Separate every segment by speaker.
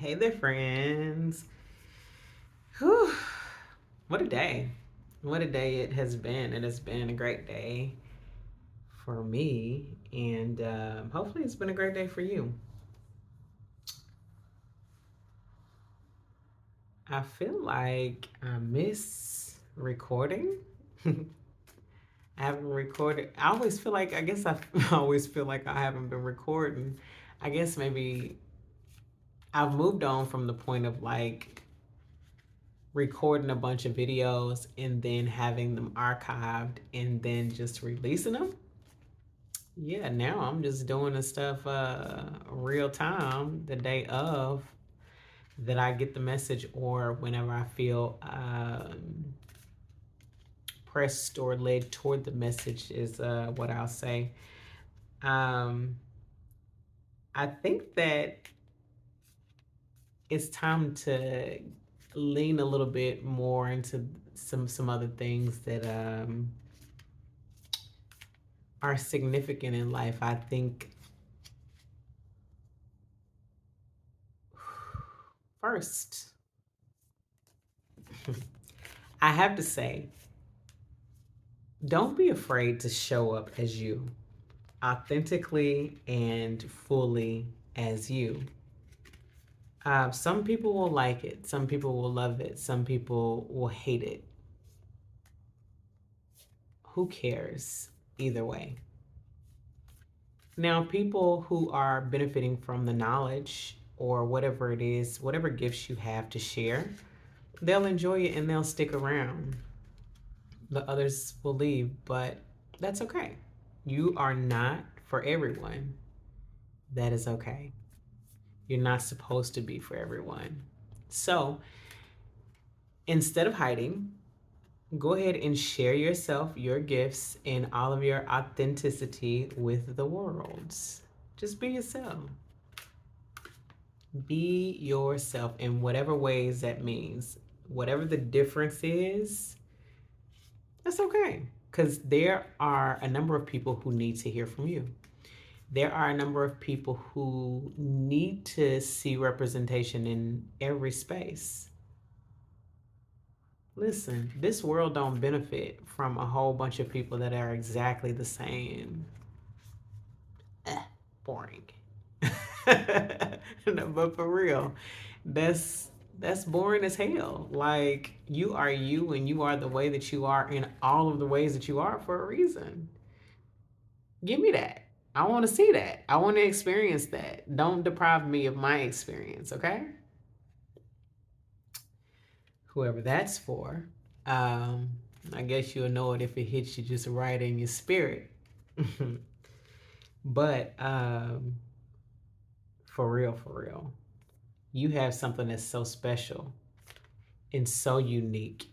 Speaker 1: Hey there, friends. Whew. What a day. What a day it has been. It has been a great day for me, and hopefully, it's been a great day for you. I feel like I miss recording. I haven't recorded. I always feel like, I guess I always feel like I haven't been recording. I guess maybe I've moved on from the point of like recording a bunch of videos and then having them archived and then just releasing them. Yeah, now I'm just doing the stuff real time the day of that I get the message, or whenever I feel pressed or led toward the message is what I'll say. Um, I think that it's time to lean a little bit more into some other things that are significant in life. I think first, I have to say, don't be afraid to show up as you, authentically and fully as you. Some people will like it, some people will love it, some people will hate it. Who cares? Either way. Now, people who are benefiting from the knowledge or whatever it is, whatever gifts you have to share, they'll enjoy it and they'll stick around. The others will leave, but that's okay. You are not for everyone. That is okay. You're not supposed to be for everyone. So instead of hiding, go ahead and share yourself, your gifts, and all of your authenticity with the world. Just be yourself. Be yourself in whatever ways that means. Whatever the difference is, that's okay. Because there are a number of people who need to hear from you. There are a number of people who need to see representation in every space. Listen, this world don't benefit from a whole bunch of people that are exactly the same. Boring. No, but for real, that's that's boring as hell. Like, you are you and you are the way that you are in all of the ways that you are for a reason. Give me that. I want to see that. I want to experience that. Don't deprive me of my experience, okay? Whoever that's for. Um, I guess you'll know it if it hits you just right in your spirit. But for real, you have something that's so special and so unique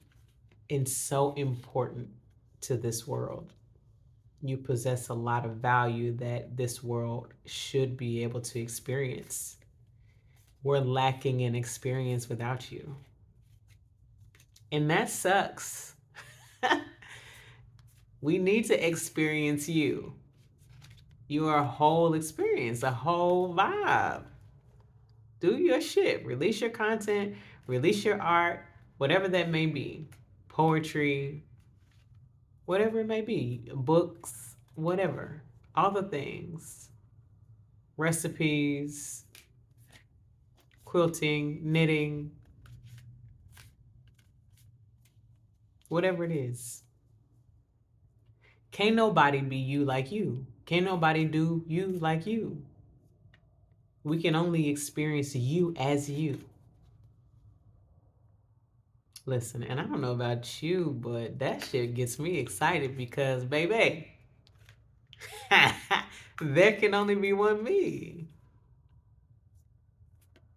Speaker 1: and so important to this world. You possess a lot of value that this world should be able to experience. We're lacking in experience without you. And that sucks. We need to experience you. You are a whole experience, a whole vibe. Do your shit. Release your content, release your art, whatever that may be. Poetry, whatever it may be. Books, whatever. All the things. Recipes, quilting, knitting, whatever it is. Can't nobody be you like you. Can't nobody do you like you. We can only experience you as you. Listen, and I don't know about you, but that shit gets me excited because, baby, there can only be one me.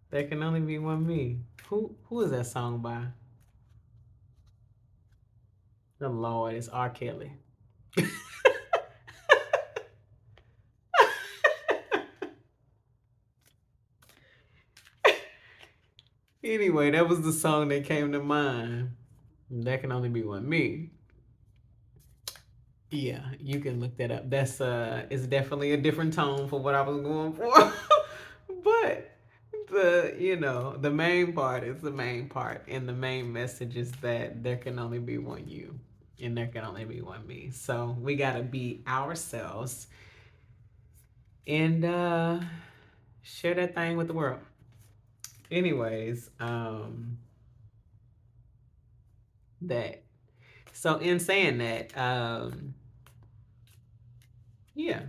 Speaker 1: There can only be one me. Who is that song by? The Lord, it's R. Kelly. Anyway, that was the song that came to mind. There can only be one me. Yeah, you can look that up. That's it's definitely a different tone for what I was going for. But the main part is the main part, and the main message is that there can only be one you, and there can only be one me. So we gotta be ourselves and share that thing with the world. Anyways, that so in saying that, yeah,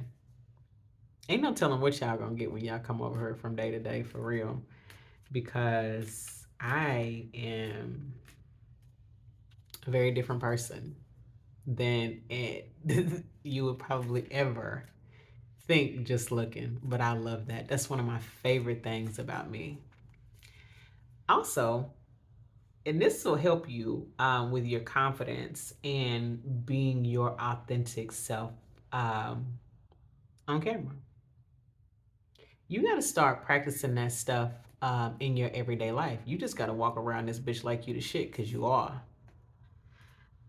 Speaker 1: ain't no telling what y'all gonna get when y'all come over here from day to day for real. Because I am a very different person than you would probably ever think just looking. But I love that. That's one of my favorite things about me. Also, and this will help you with your confidence and being your authentic self um, on camera. You got to start practicing that stuff in your everyday life. You just got to walk around this bitch like you the shit because you are.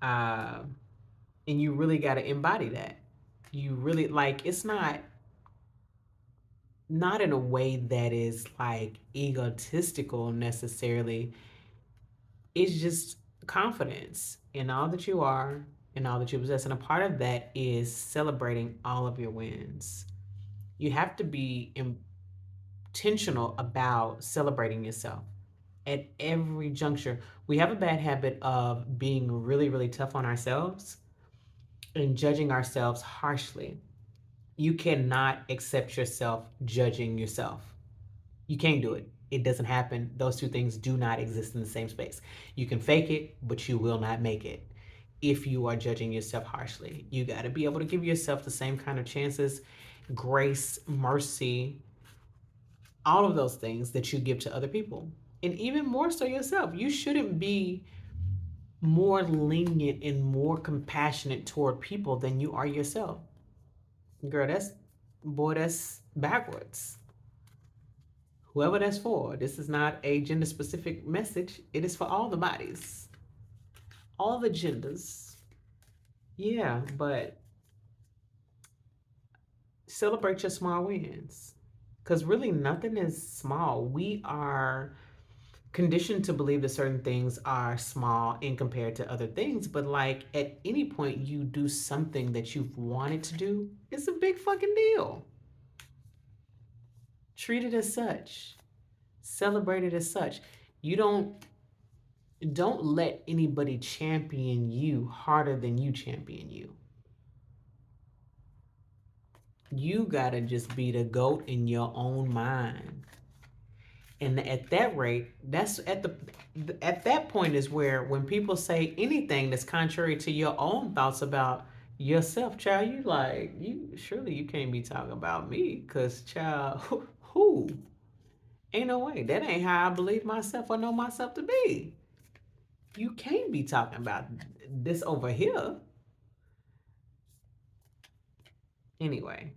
Speaker 1: Um, and you really got to embody that. You really like it's not in a way that is like egotistical necessarily. It's just confidence in all that you are and all that you possess. And a part of that is celebrating all of your wins. You have to be intentional about celebrating yourself at every juncture. We have a bad habit of being really, really tough on ourselves and judging ourselves harshly. You cannot accept yourself judging yourself. You can't do it. It doesn't happen. Those two things do not exist in the same space. You can fake it, but you will not make it if you are judging yourself harshly. You got to be able to give yourself the same kind of chances, grace, mercy, all of those things that you give to other people. And even more so yourself. You shouldn't be more lenient and more compassionate toward people than you are yourself. Girl, that's backwards. Whoever that's for, this is not a gender specific message. It is for all the bodies, all the genders. Yeah, but celebrate your small wins. Because really, nothing is small. We are conditioned to believe that certain things are small in compared to other things. But like at any point you do something that you've wanted to do, it's a big fucking deal. Treat it as such. Celebrate it as such. You don't let anybody champion you harder than you champion you. You gotta just be the goat in your own mind. And at that rate, that's at that point is where when people say anything that's contrary to your own thoughts about yourself, child, you like you surely you can't be talking about me, cause child, who? Ain't no way. That ain't how I believe myself or know myself to be. You can't be talking about this over here. Anyway,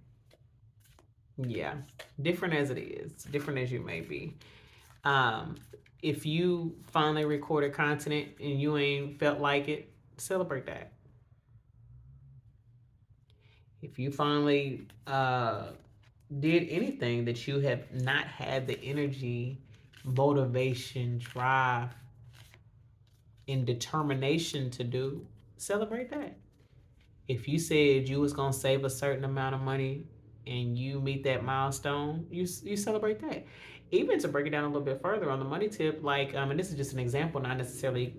Speaker 1: yeah, different as it is, different as you may be. Um, if you finally recorded content and you ain't felt like it, celebrate that. If you finally did anything that you have not had the energy, motivation, drive, and determination to do, celebrate that. If you said you was gonna save a certain amount of money and you meet that milestone, you celebrate that. Even to break it down a little bit further on the money tip, like and this is just an example, not necessarily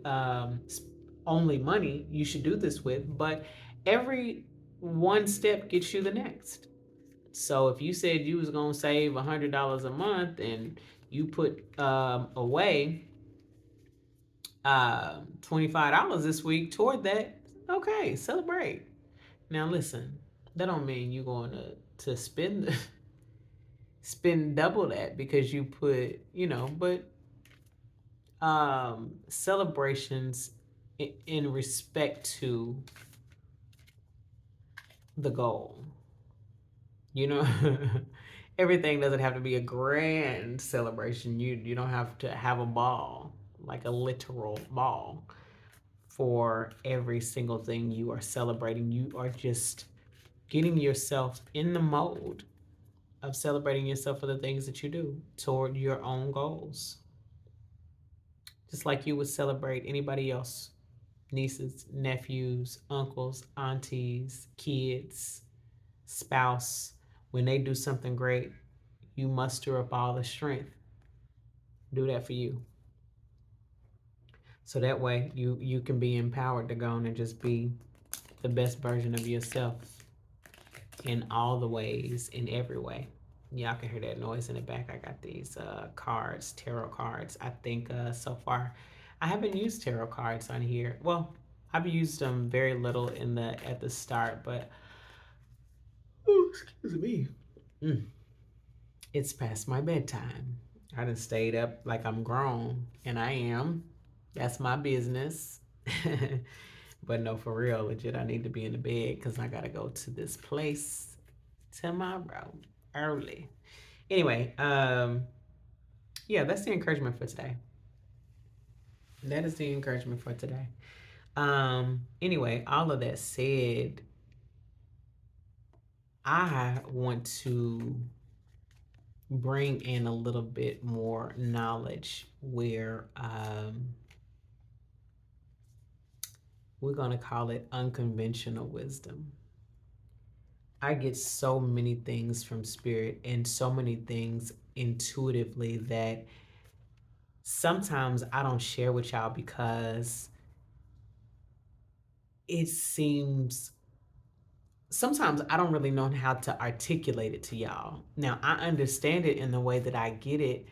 Speaker 1: only money you should do this with, but every one step gets you the next. So if you said you was gonna save $100 a month and you put away $25 this week toward that, okay, celebrate. Now listen, that don't mean you're going to spend double that because you put, but celebrations in respect to the goal. You know, everything doesn't have to be a grand celebration. You don't have to have a ball, like a literal ball for every single thing you are celebrating. You are just getting yourself in the mode of celebrating yourself for the things that you do toward your own goals. Just like you would celebrate anybody else, nieces, nephews, uncles, aunties, kids, spouse. When they do something great, you muster up all the strength. Do that for you. So that way you can be empowered to go on and just be the best version of yourself in all the ways, in every way. Y'all can hear that noise in the back. I got these cards, tarot cards. I think so far, I haven't used tarot cards on here. Well, I've used them very little in the at the start, but oh, excuse me, mm, it's past my bedtime. I done stayed up like I'm grown, and I am. That's my business. But no, for real, legit, I need to be in the bed because I gotta go to this place tomorrow early. Anyway, yeah, that's the encouragement for today. That is the encouragement for today. Anyway, all of that said, I want to bring in a little bit more knowledge where we're going to call it unconventional wisdom. I get so many things from spirit and so many things intuitively that sometimes I don't share with y'all because it seems sometimes I don't really know how to articulate it to y'all. Now, I understand it in the way that I get it,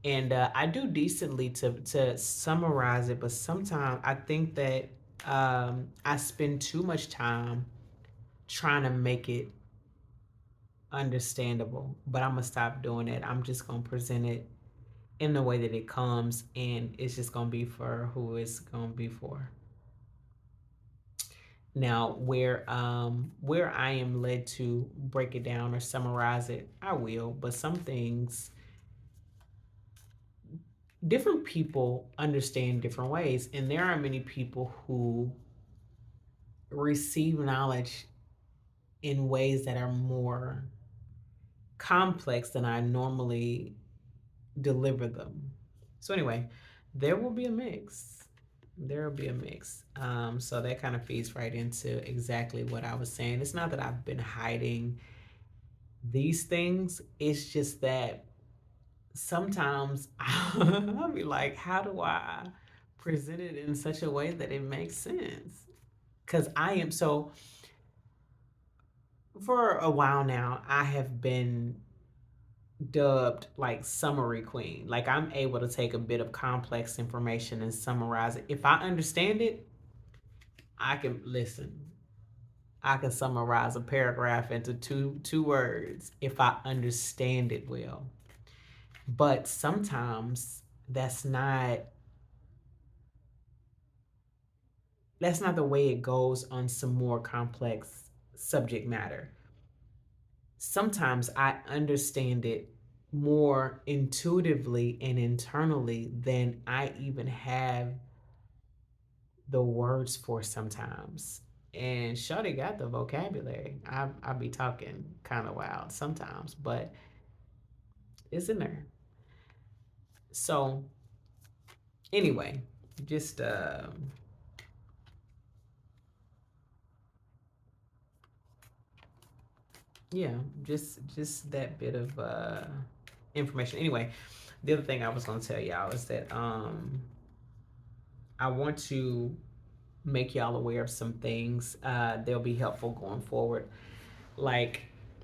Speaker 1: and I do decently to summarize it, but sometimes I think that I spend too much time trying to make it understandable, but I'm gonna stop doing it. I'm just gonna present it in the way that it comes, and it's just gonna be for who it's gonna be for. Now, where I am led to break it down or summarize it, I will. But some things, different people understand different ways, and there are many people who receive knowledge in ways that are more complex than I normally deliver them. So anyway, there will be a mix. There will be a mix. So that kind of feeds right into exactly what I was saying. It's not that I've been hiding these things. It's just that sometimes I'll be like, how do I present it in such a way that it makes sense? Because I am so, for a while now, I have been dubbed like summary queen. Like I'm able to take a bit of complex information and summarize it. If I understand it, I can listen. I can summarize a paragraph into two words if I understand it well. But sometimes that's not that's not the way it goes on some more complex subject matter. Sometimes I understand it more intuitively and internally than I even have the words for sometimes. And Shawty got the vocabulary. I be talking kind of wild sometimes, but it's in there. So anyway, just yeah, just that bit of information. Anyway, the other thing I was gonna tell y'all is that I want to make y'all aware of some things. They'll be helpful going forward, like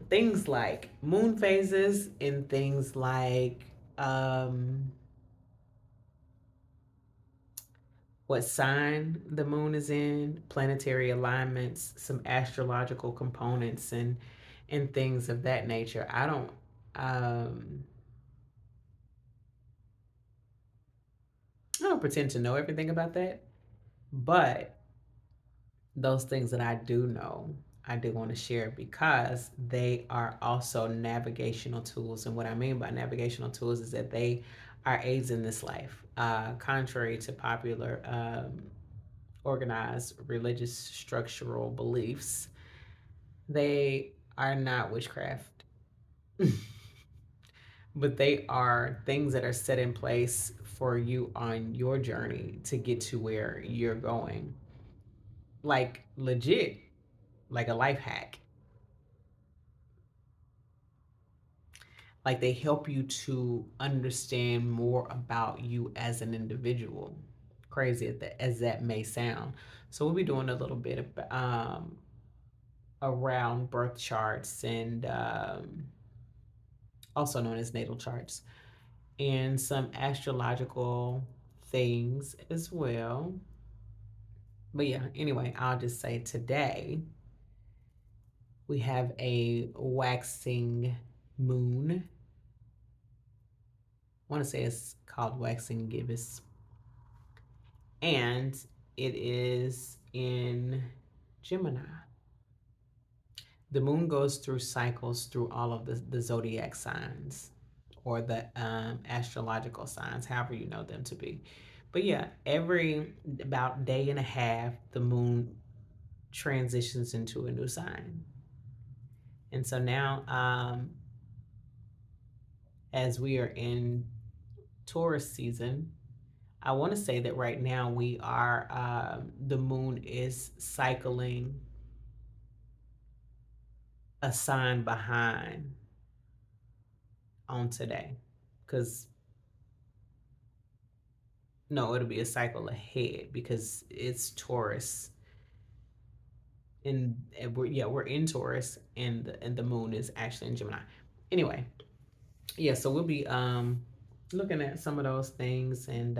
Speaker 1: things like moon phases and things like what sign the moon is in, planetary alignments, some astrological components, and things of that nature. Um, I don't pretend to know everything about that, but those things that I do know, I do want to share because they are also navigational tools. And what I mean by navigational tools is that they are aids in this life, contrary to popular organized religious structural beliefs. They are not witchcraft. but they are things that are set in place for you on your journey to get to where you're going. Like legit, like a life hack. Like they help you to understand more about you as an individual. Crazy as that may sound. So we'll be doing a little bit of, around birth charts and also known as natal charts and some astrological things as well. But yeah, anyway, I'll just say today we have a waxing moon. I want to say it's called waxing gibbous. And it is in Gemini. The moon goes through cycles through all of the zodiac signs or the astrological signs, however you know them to be. But yeah, every about day and a half, the moon transitions into a new sign. And so now, as we are in Taurus season, I want to say that right now we are, the moon is cycling a sign behind on today. Because, no, it'll be a cycle ahead because it's Taurus. And we're in Taurus and the moon is actually in Gemini. Anyway, yeah, so we'll be looking at some of those things and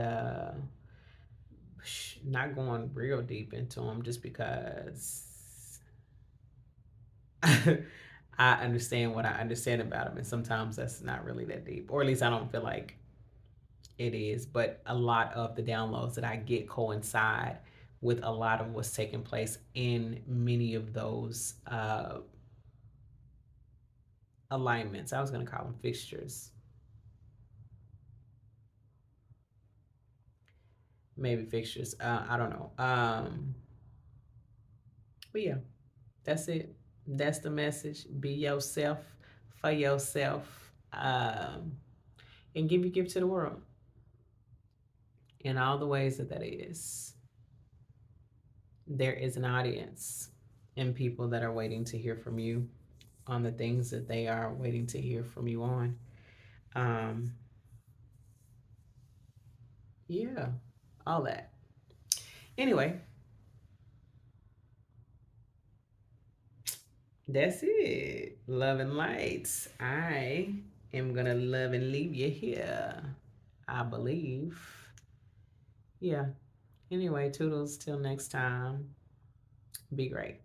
Speaker 1: not going real deep into them just because I understand what I understand about them, and sometimes that's not really that deep, or at least I don't feel like it is. But a lot of the downloads that I get coincide with a lot of what's taking place in many of those alignments. I was going to call them fixtures, maybe fixtures. I don't know. But yeah, that's it. That's the message. Be yourself for yourself, and give your gift to the world in all the ways that that is. There is an audience and people that are waiting to hear from you on the things that they are waiting to hear from you on. Um, yeah, all that. Anyway, that's it. Love and lights. I am gonna love and leave you here. I believe. Yeah. Anyway, toodles till next time. Be great.